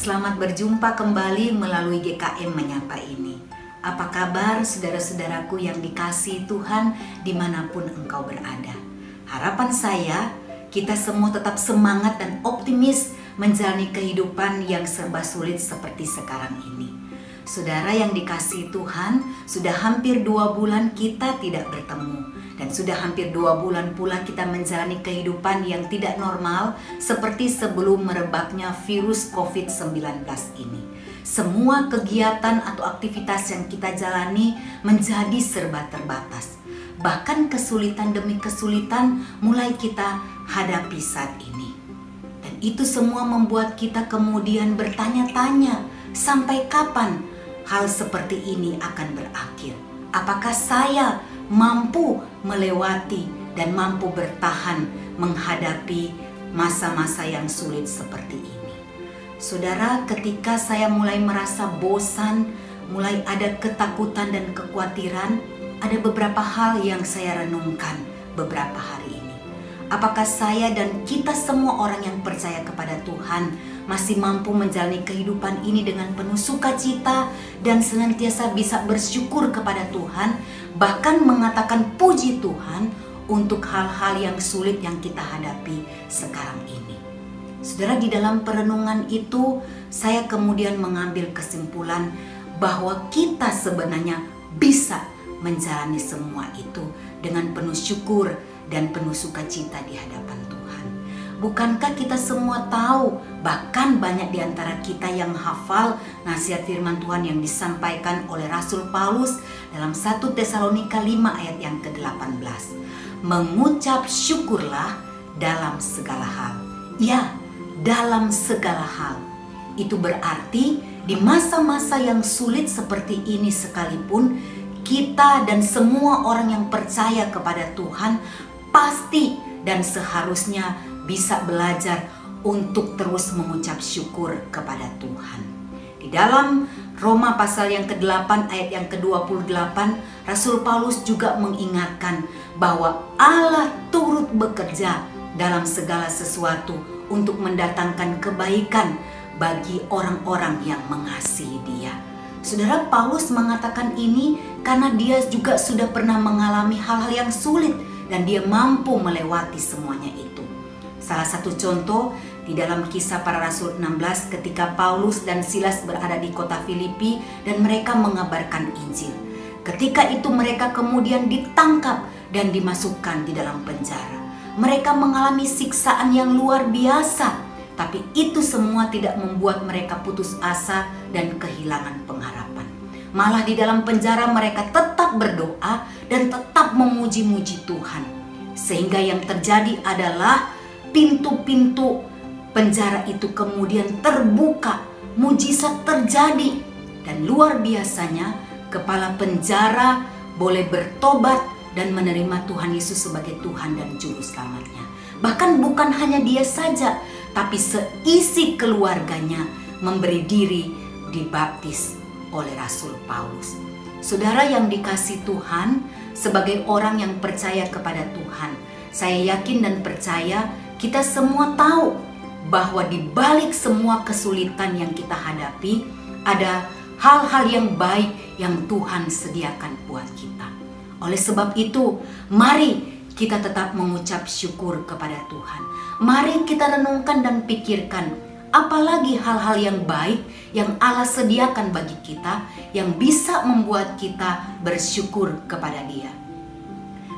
Selamat berjumpa kembali melalui GKM Menyapa ini. Apa kabar saudara-saudaraku yang dikasihi Tuhan dimanapun engkau berada? Harapan saya, kita semua tetap semangat dan optimis menjalani kehidupan yang serba sulit seperti sekarang ini. Saudara yang dikasihi Tuhan, sudah hampir 2 bulan kita tidak bertemu. Dan sudah hampir 2 bulan pula kita menjalani kehidupan yang tidak normal seperti sebelum merebaknya virus COVID-19 ini. Semua kegiatan atau aktivitas yang kita jalani menjadi serba terbatas. Bahkan kesulitan demi kesulitan mulai kita hadapi saat ini. Dan itu semua membuat kita kemudian bertanya-tanya, sampai kapan hal seperti ini akan berakhir? Apakah saya mampu melewati dan mampu bertahan menghadapi masa-masa yang sulit seperti ini? Saudara, ketika saya mulai merasa bosan, mulai ada ketakutan dan kekhawatiran, ada beberapa hal yang saya renungkan beberapa hari ini. Apakah saya dan kita semua orang yang percaya kepada Tuhan masih mampu menjalani kehidupan ini dengan penuh sukacita dan senantiasa bisa bersyukur kepada Tuhan, bahkan mengatakan puji Tuhan untuk hal-hal yang sulit yang kita hadapi sekarang ini? Saudara, di dalam perenungan itu saya kemudian mengambil kesimpulan bahwa kita sebenarnya bisa menjalani semua itu dengan penuh syukur dan penuh sukacita di hadapan Tuhan. Bukankah kita semua tahu, bahkan banyak di antara kita yang hafal nasihat firman Tuhan yang disampaikan oleh Rasul Paulus dalam 1 Tesalonika 5 ayat yang ke-18. Mengucap syukurlah dalam segala hal. Ya, dalam segala hal. Itu berarti di masa-masa yang sulit seperti ini sekalipun, kita dan semua orang yang percaya kepada Tuhan pasti dan seharusnya bisa belajar untuk terus mengucap syukur kepada Tuhan. Di dalam Roma pasal yang ke-8 ayat yang ke-28, Rasul Paulus juga mengingatkan bahwa Allah turut bekerja dalam segala sesuatu untuk mendatangkan kebaikan bagi orang-orang yang mengasihi Dia. Saudara, Paulus mengatakan ini karena dia juga sudah pernah mengalami hal-hal yang sulit dan dia mampu melewati semuanya itu. Salah satu contoh di dalam Kisah Para Rasul 16 ketika Paulus dan Silas berada di kota Filipi dan mereka mengabarkan Injil. Ketika itu mereka kemudian ditangkap dan dimasukkan di dalam penjara. Mereka mengalami siksaan yang luar biasa, tapi itu semua tidak membuat mereka putus asa dan kehilangan pengharapan. Malah di dalam penjara mereka tetap berdoa dan tetap memuji-muji Tuhan. Sehingga yang terjadi adalah pintu-pintu penjara itu kemudian terbuka, mujizat terjadi. Dan luar biasanya kepala penjara boleh bertobat dan menerima Tuhan Yesus sebagai Tuhan dan Juru Selamatnya. Bahkan bukan hanya dia saja, tapi seisi keluarganya memberi diri dibaptis oleh Rasul Paulus. Saudara yang dikasihi Tuhan, sebagai orang yang percaya kepada Tuhan, saya yakin dan percaya kita semua tahu bahwa di balik semua kesulitan yang kita hadapi ada hal-hal yang baik yang Tuhan sediakan buat kita. Oleh sebab itu, mari kita tetap mengucap syukur kepada Tuhan. Mari kita renungkan dan pikirkan apalagi hal-hal yang baik yang Allah sediakan bagi kita yang bisa membuat kita bersyukur kepada Dia.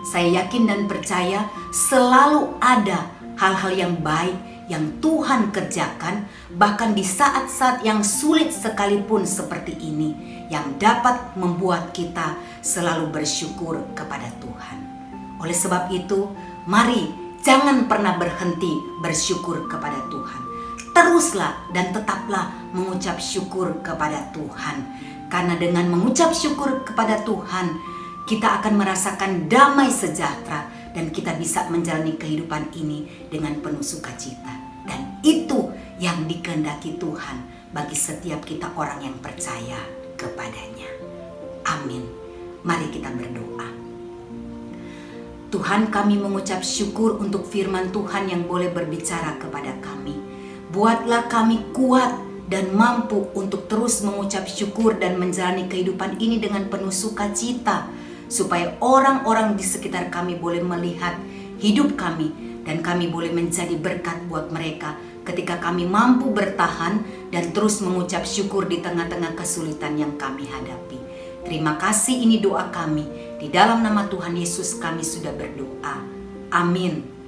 Saya yakin dan percaya selalu ada hal-hal yang baik yang Tuhan kerjakan, bahkan di saat-saat yang sulit sekalipun seperti ini, yang dapat membuat kita selalu bersyukur kepada Tuhan. Oleh sebab itu, mari jangan pernah berhenti bersyukur kepada Tuhan. Teruslah dan tetaplah mengucap syukur kepada Tuhan. Karena dengan mengucap syukur kepada Tuhan, kita akan merasakan damai sejahtera dan kita bisa menjalani kehidupan ini dengan penuh sukacita. Dan itu yang dikehendaki Tuhan bagi setiap kita orang yang percaya kepadanya. Amin. Mari kita berdoa. Tuhan, kami mengucap syukur untuk firman Tuhan yang boleh berbicara kepada kami. Buatlah kami kuat dan mampu untuk terus mengucap syukur dan menjalani kehidupan ini dengan penuh sukacita, supaya orang-orang di sekitar kami boleh melihat hidup kami dan kami boleh menjadi berkat buat mereka ketika kami mampu bertahan dan terus mengucap syukur di tengah-tengah kesulitan yang kami hadapi. Terima kasih, ini doa kami. Di dalam nama Tuhan Yesus kami sudah berdoa. Amin.